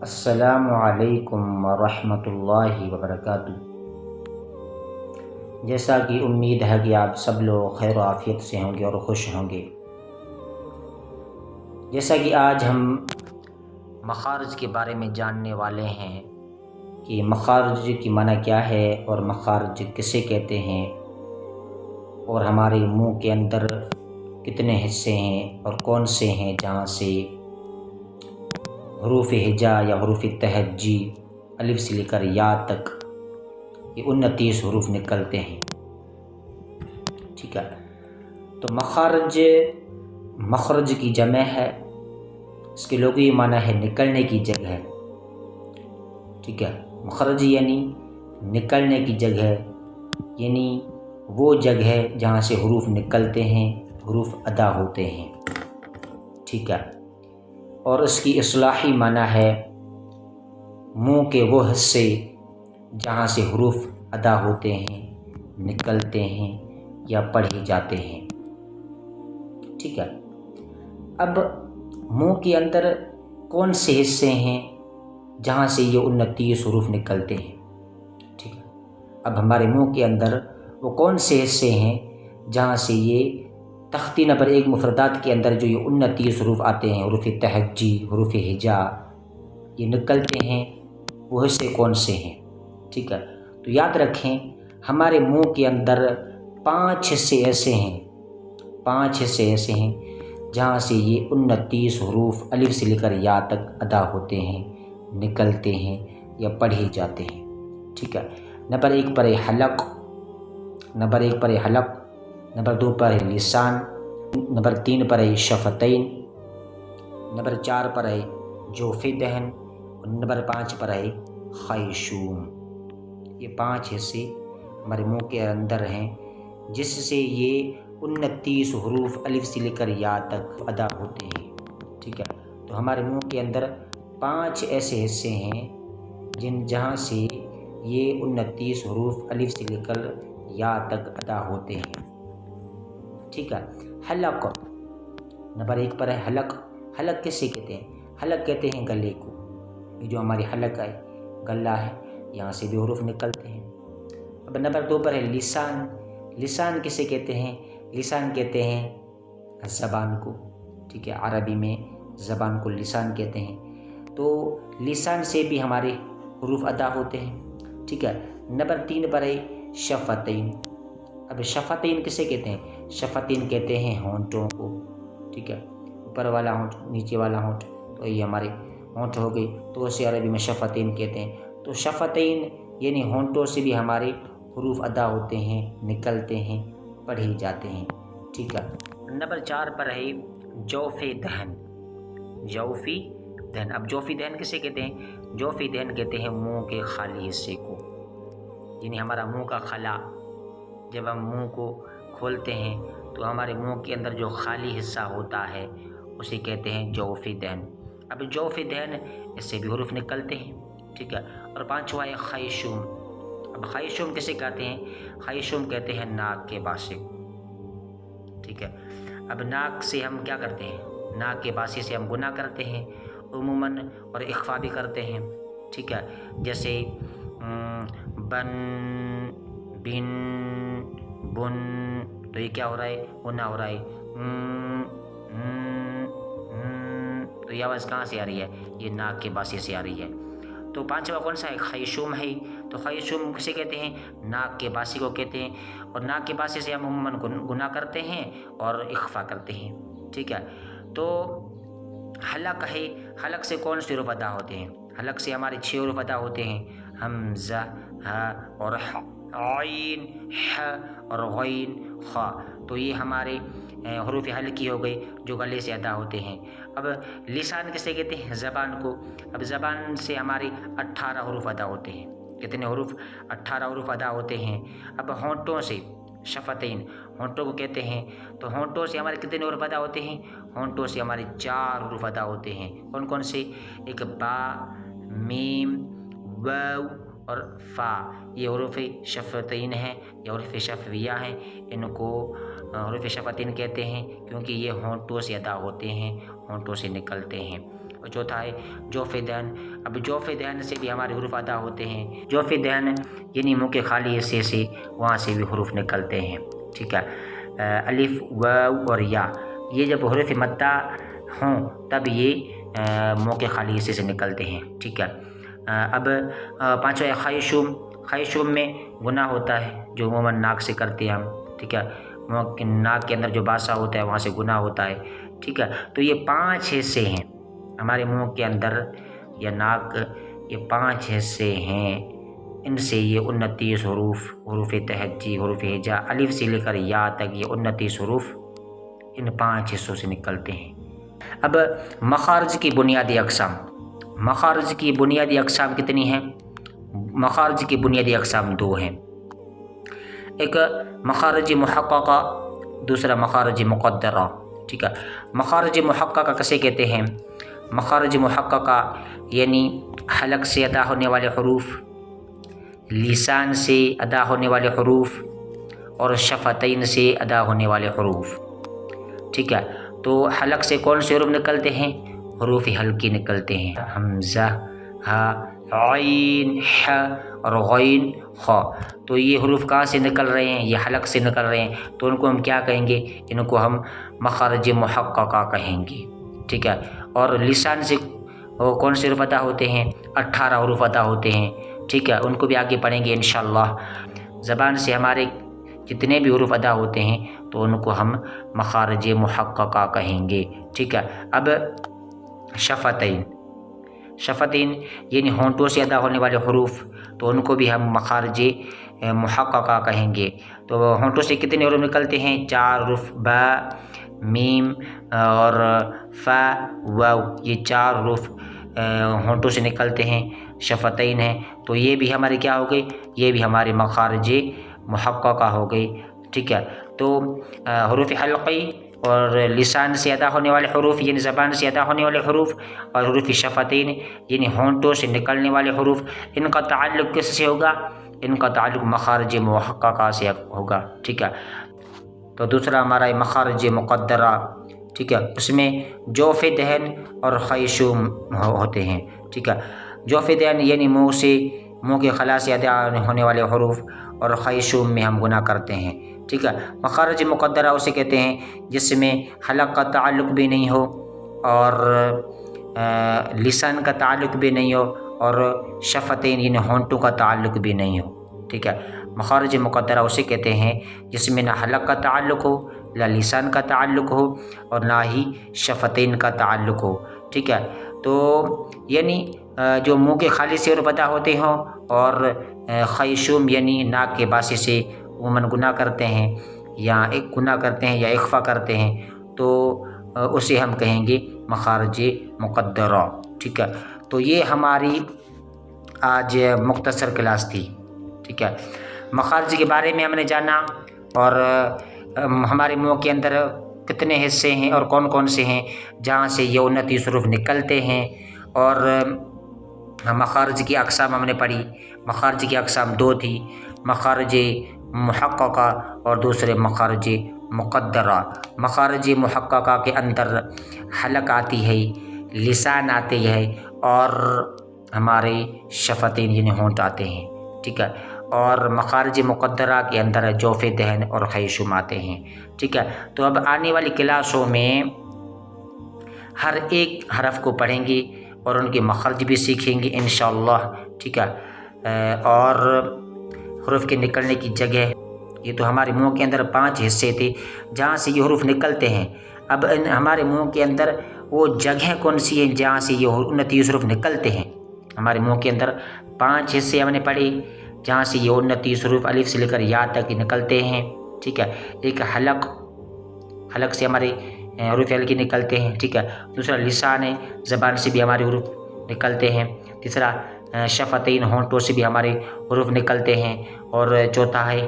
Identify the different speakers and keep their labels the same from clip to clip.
Speaker 1: السلام علیکم ورحمۃ اللہ وبرکاتہ۔ جیسا کہ امید ہے کہ آپ سب لوگ خیر و عافیت سے ہوں گے اور خوش ہوں گے۔ جیسا کہ آج ہم مخارج کے بارے میں جاننے والے ہیں کہ مخارج کی معنی کیا ہے اور مخارج کسے کہتے ہیں، اور ہمارے منہ کے اندر کتنے حصے ہیں اور کون سے ہیں جہاں سے حروف ہجا یا حروف تہجی الف سے لے کر یا تک یہ 29 حروف نکلتے ہیں۔ ٹھیک ہے، تو مخرج کی جمع ہے، اس کے لغوی معنی ہے نکلنے کی جگہ۔ ٹھیک ہے، مخرج یعنی نکلنے کی جگہ، یعنی وہ جگہ جہاں سے حروف نکلتے ہیں، حروف ادا ہوتے ہیں۔ ٹھیک ہے، اور اس کی اصطلاحی معنی ہے منہ کے وہ حصے جہاں سے حروف ادا ہوتے ہیں، نکلتے ہیں یا پڑھے جاتے ہیں۔ ٹھیک ہے، اب منہ کے اندر کون سے حصے ہیں جہاں سے یہ 29 حروف نکلتے ہیں؟ ٹھیک ہے، اب ہمارے منہ کے اندر وہ کون سے حصے ہیں جہاں سے یہ تختی نمبر 1 مفردات کے اندر جو یہ 29 حروف آتے ہیں، حروف تہجی، حروف ہجا، یہ نکلتے ہیں، وہ حصے کون سے ہیں؟ ٹھیک ہے، تو یاد رکھیں ہمارے منہ کے اندر 5 حصے ایسے ہیں، 5 حصے ایسے ہیں جہاں سے یہ 29 حروف الف سے لے کر یا تک ادا ہوتے ہیں، نکلتے ہیں یا پڑھے جاتے ہیں۔ ٹھیک ہے، نمبر 1 پر ہے حلق، نمبر 2 پر ہے لسان، نمبر 3 پر ہے شفتین، نمبر 4 پر ہے جوف دہن، اور نمبر 5 پر ہے خیشوم۔ یہ 5 حصے ہمارے منہ کے اندر ہیں جس سے یہ 29 حروف الف سے لے کر یا تک ادا ہوتے ہیں۔ ٹھیک ہے، تو ہمارے منہ کے اندر 5 ایسے حصے ہیں جہاں سے یہ 29 حروف الف سے لے کر یا تک ادا ہوتے ہیں۔ ٹھیک ہے، حلق نمبر 1 پر ہے حلق۔ حلق کسے کہتے ہیں؟ حلق کہتے ہیں گلے کو، یہ جو ہماری حلق ہے، گلہ ہے، یہاں سے بھی حروف نکلتے ہیں۔ اب نمبر 2 پر ہے لسان۔ لسان کسے کہتے ہیں؟ لسان کہتے ہیں زبان کو۔ ٹھیک ہے، عربی میں زبان کو لسان کہتے ہیں، تو لسان سے بھی ہمارے حروف ادا ہوتے ہیں۔ ٹھیک ہے، نمبر 3 پر ہے شفتین۔ اب شفتین کسے کہتے ہیں؟ شفتین کہتے ہیں ہونٹوں کو۔ ٹھیک ہے، اوپر والا ہونٹ، نیچے والا ہونٹ، تو یہ ہمارے ہونٹ ہو گئی، تو اسے عربی میں شفتین کہتے ہیں۔ تو شفتین یعنی ہونٹوں سے بھی ہمارے حروف ادا ہوتے ہیں، نکلتے ہیں، پڑھے جاتے ہیں۔ ٹھیک ہے، نمبر 4 پر ہے جوف دہن۔ جوفی دہن، اب جوفی دہن کسے کہتے ہیں؟ جوفی دہن کہتے ہیں منہ کے خالی حصے کو، یعنی ہمارا منہ کا خلا، جب ہم منہ کو کھولتے ہیں تو ہمارے منہ کے اندر جو خالی حصہ ہوتا ہے اسے کہتے ہیں جوف دہن۔ اب جوف دہن اس سے بھی حروف نکلتے ہیں۔ ٹھیک ہے، اور 5واں ہے خیشوم۔ اب خیشوم کسے کہتے ہیں؟ خیشوم کہتے ہیں ناک کے باسے کو۔ ٹھیک ہے، اب ناک سے ہم کیا کرتے ہیں؟ ناک کے باسے سے ہم گناہ کرتے ہیں عموماً، اور اخفا بھی کرتے ہیں۔ ٹھیک ہے، جیسے بن، بن، بن، تو یہ کیا ہو رہا ہے؟ گناہ ہو رہا ہے۔ تو یہ آواز کہاں سے آ رہی ہے؟ یہ ناک کے باسے سے آ رہی ہے۔ تو 5واں کون سا ہے؟ خیشوم ہے۔ تو خیشوم کسے کہتے ہیں؟ ناک کے باسی کو کہتے ہیں، اور ناک کے باسی سے ہم عموماً گناہ کرتے ہیں اور اخفا کرتے ہیں۔ ٹھیک ہے، تو حلق ہے۔ حلق سے کون سے حروف ادا ہوتے ہیں؟ حلق سے ہمارے 6 حروف ادا ہوتے ہیں، حمزہ، ہ اور عین، ح اور غین، خا۔ تو یہ ہمارے حروف حلقی ہو گئی جو گلے سے ادا ہوتے ہیں۔ اب لسان کسے کہتے ہیں؟ زبان کو۔ اب زبان سے ہمارے 18 حروف ادا ہوتے ہیں۔ کتنے حروف؟ 18 حروف ادا ہوتے ہیں۔ اب ہونٹوں سے شفتین، ہونٹوں کو کہتے ہیں، تو ہونٹوں سے ہمارے کتنے حروف ادا ہوتے ہیں؟ ہونٹوں سے ہمارے 4 حروف ادا ہوتے ہیں۔ کون کون سے؟ ایک با، میم، واو اور فا، یہ حروف شفتین ہیں، یہ حروف شفویہ ہیں۔ ان کو حروف شفتین کہتے ہیں کیونکہ یہ ہونٹوں سے ادا ہوتے ہیں، ہونٹوں سے نکلتے ہیں۔ اور چوتھا ہے جوف دہن۔ اب جوف دہن سے بھی ہمارے حروف ادا ہوتے ہیں، جوف دہن یعنی منہ کے خالی حصے سے، وہاں سے بھی حروف نکلتے ہیں، ٹھیک ہے۔ الف، واو اور یا، یہ جب حروف مدہ ہوں تب یہ منہ کے خالی حصے سے نکلتے ہیں، ٹھیک ہے۔ اب پانچواں ہے خیشوم۔ خیشوم میں گناہ ہوتا ہے جو عموماً ناک سے کرتے ہیں ہم، ٹھیک ہے، ناک کے اندر جو باسا ہوتا ہے وہاں سے گناہ ہوتا ہے، ٹھیک ہے۔ تو یہ 5 حصے ہیں ہمارے منہ کے اندر یا ناک، یہ 5 حصے ہیں، ان سے یہ 29 حروف تہجی، حروف ہجا، الف سے لے کر یا تک یہ 29 حروف ان 5 حصوں سے نکلتے ہیں۔ اب مخارج کی بنیادی اقسام، مخارج کی بنیادی اقسام کتنی ہیں؟ مخارج کی بنیادی اقسام 2 ہیں، ایک مخارج محققہ، دوسرا مخارج مقدرہ، ٹھیک ہے۔ مخارج محققہ کسے کہتے ہیں؟ مخارج محققہ یعنی حلق سے ادا ہونے والے حروف، لسان سے ادا ہونے والے حروف اور شفتین سے ادا ہونے والے حروف، ٹھیک ہے۔ تو حلق سے کون سے حروف نکلتے ہیں؟ حروف حلقی نکلتے ہیں، حمزہ، ہا، عین، ح اور غین، خ۔ تو یہ حروف کہاں سے نکل رہے ہیں؟ یہ حلق سے نکل رہے ہیں، تو ان کو ہم کیا کہیں گے؟ ان کو ہم مخارج محققہ کہیں گے، ٹھیک ہے۔ اور لسان سے کون سے حروف ادا ہوتے ہیں؟ 18 حروف ادا ہوتے ہیں، ٹھیک ہے، ان کو بھی آگے پڑھیں گے انشاءاللہ۔ زبان سے ہمارے جتنے بھی حروف ادا ہوتے ہیں تو ان کو ہم مخارج محققہ کہیں گے، ٹھیک ہے۔ اب شفتین، شفتین یعنی ہونٹوں سے ادا ہونے والے حروف، تو ان کو بھی ہم مخارج محققہ کہیں گے۔ تو ہونٹوں سے کتنے حروف نکلتے ہیں؟ 4 حروف، با، میم اور فا، واو، یہ 4 حروف ہونٹوں سے نکلتے ہیں، شفتین ہیں۔ تو یہ بھی ہمارے کیا ہو گئے؟ یہ بھی ہمارے مخارج محققہ ہو گئی، ٹھیک ہے۔ تو حروف حلقی اور لسان سے ادا ہونے والے حروف یعنی زبان سے ادا ہونے والے حروف، اور حروف شفتین یعنی ہونٹوں سے نکلنے والے حروف، ان کا تعلق کس سے ہوگا؟ ان کا تعلق مخارج محققہ سے ہوگا، ٹھیک ہے۔ تو دوسرا ہمارا مخارج مقدرہ، ٹھیک ہے، اس میں جوف دہن اور خیشوم ہوتے ہیں، ٹھیک ہے۔ جوف دہن یعنی منہ کے خلا سے ادا ہونے والے حروف، اور خیشوم میں ہم گناہ کرتے ہیں، ٹھیک ہے۔ مخارج مقدرہ اسے کہتے ہیں جس میں حلق کا تعلق بھی نہیں ہو اور لسان کا تعلق بھی نہیں ہو اور شفتین یعنی ہونٹوں کا تعلق بھی نہیں ہو، ٹھیک ہے۔ مخارج مقدرہ اسے کہتے ہیں جس میں نہ حلق کا تعلق ہو، نہ لسان کا تعلق ہو اور نہ ہی شفتین کا تعلق ہو، ٹھیک ہے۔ تو یعنی جو منہ کے خالی سے حروف ادا ہوتے ہوں، اور خیشوم یعنی ناک کے باسے سے عموماً گناہ کرتے ہیں یا ایک گناہ کرتے ہیں یا اخفا کرتے ہیں، تو اسے ہم کہیں گے مخارج مقدرہ، ٹھیک ہے۔ تو یہ ہماری آج مختصر کلاس تھی، ٹھیک ہے۔ مخارج کے بارے میں ہم نے جانا، اور ہمارے منہ کے اندر کتنے حصے ہیں اور کون کون سے ہیں جہاں سے یہ 29 حروف نکلتے ہیں، اور مخارج کی اقسام ہم نے پڑھی۔ مخارج کی اقسام 2 تھی، مخارج محققہ اور دوسرے مخارج مقدرہ۔ مخارج محققہ کے اندر حلق آتی ہے، لسان آتے ہے، اور ہمارے شفتین یعنی ہونٹ آتے ہیں، ٹھیک ہے۔ اور مخارج مقدرہ کے اندر جوف دہن اور خیشوم آتے ہیں، ٹھیک ہے۔ تو اب آنے والی کلاسوں میں ہر ایک حرف کو پڑھیں گے اور ان کے مخرج بھی سیکھیں گے انشاءاللہ، ٹھیک ہے۔ اور حروف کے نکلنے کی جگہ، یہ تو ہمارے منہ کے اندر 5 حصے تھے جہاں سے یہ حروف نکلتے ہیں۔ اب ہمارے منہ کے اندر وہ جگہ کون سی ہیں جہاں سے یہ 29 حروف نکلتے ہیں؟ ہمارے منہ کے اندر 5 حصے ہم نے پڑھے جہاں سے یہ 29 حروف الف سے لے کر یا تک نکلتے ہیں، ٹھیک ہے۔ ایک حلق سے ہمارے حروف حلقی نکلتے ہیں، ٹھیک ہے۔ دوسرا لسان ہے، زبان سے بھی ہمارے حروف نکلتے ہیں۔ تیسرا شفتین، ہونٹوں سے بھی ہمارے حروف نکلتے ہیں۔ اور چوتھا ہے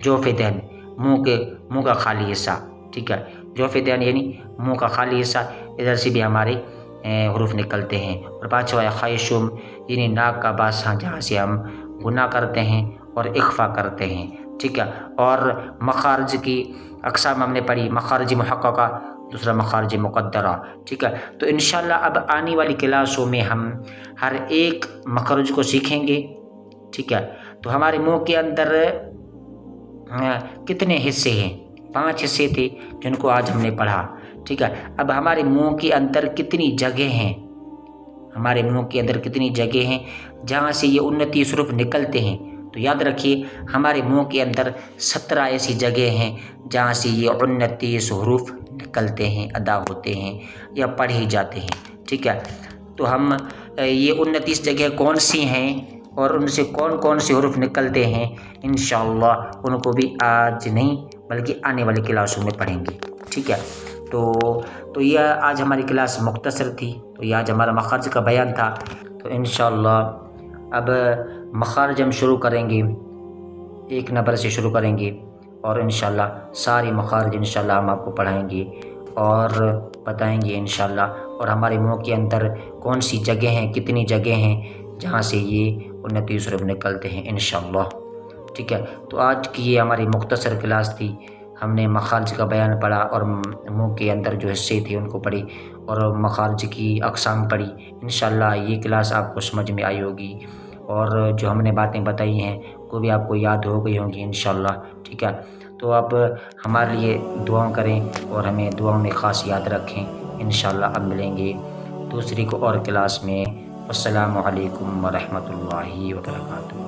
Speaker 1: جوف دہن، منہ کا خالی حصہ، ٹھیک ہے۔ جوف دہن یعنی منہ کا خالی حصہ، ادھر سے بھی ہمارے حروف نکلتے ہیں۔ اور پانچواں ہے خیشوم، یعنی ناک کا باسا جہاں سے ہم گناہ کرتے ہیں اور اخفا کرتے ہیں، ٹھیک ہے۔ اور مخارج کی اقسام ہم نے پڑھی، مخارج محققہ دوسرا مخارج مقدرہ، ٹھیک ہے۔ تو انشاءاللہ اب آنے والی کلاسوں میں ہم ہر ایک مخرج کو سیکھیں گے، ٹھیک ہے۔ تو ہمارے منہ کے اندر کتنے حصے ہیں؟ 5 حصے تھے جن کو آج ہم نے پڑھا، ٹھیک ہے۔ اب ہمارے منہ کے اندر کتنی جگہ ہیں؟ ہمارے منہ کے اندر کتنی جگہ ہیں جہاں سے یہ 29 حروف نکلتے ہیں؟ تو یاد رکھیے ہمارے منہ کے اندر 17 ایسی جگہ ہیں جہاں سے یہ 29 حروف نکلتے ہیں، ادا ہوتے ہیں یا پڑھے جاتے ہیں، ٹھیک ہے۔ تو ہم یہ 29 جگہ کون سی ہیں اور ان سے کون کون سے حروف نکلتے ہیں، انشاءاللہ ان کو بھی آج نہیں بلکہ آنے والی کلاسوں میں پڑھیں گے، ٹھیک ہے۔ تو یہ آج ہماری کلاس مختصر تھی، تو یہ آج ہمارا مخارج کا بیان تھا۔ تو انشاءاللہ اب مخارج ہم شروع کریں گے، 1 نمبر سے شروع کریں گے اور انشاءاللہ ساری مخارج انشاءاللہ ہم آپ کو پڑھائیں گے اور بتائیں گے انشاءاللہ، اور ہمارے منہ کے اندر کون سی جگہ ہیں، کتنی جگہ ہیں جہاں سے یہ 29 حروف نکلتے ہیں انشاءاللہ، ٹھیک ہے۔ تو آج کی یہ ہماری مختصر کلاس تھی، ہم نے مخارج کا بیان پڑھا اور منہ کے اندر جو حصے تھے ان کو پڑھی اور مخارج کی اقسام پڑھی۔ انشاءاللہ یہ کلاس آپ کو سمجھ میں آئی ہوگی اور جو ہم نے باتیں بتائی ہیں وہ بھی آپ کو یاد ہو گئی ہوں گی انشاءاللہ، ٹھیک ہے۔ تو اب ہمارے لیے دعاؤں کریں اور ہمیں دعاؤں میں خاص یاد رکھیں انشاءاللہ۔ اب ملیں گے دوسری کو اور کلاس میں۔ السلام علیکم ورحمۃ اللہ وبرکاتہ۔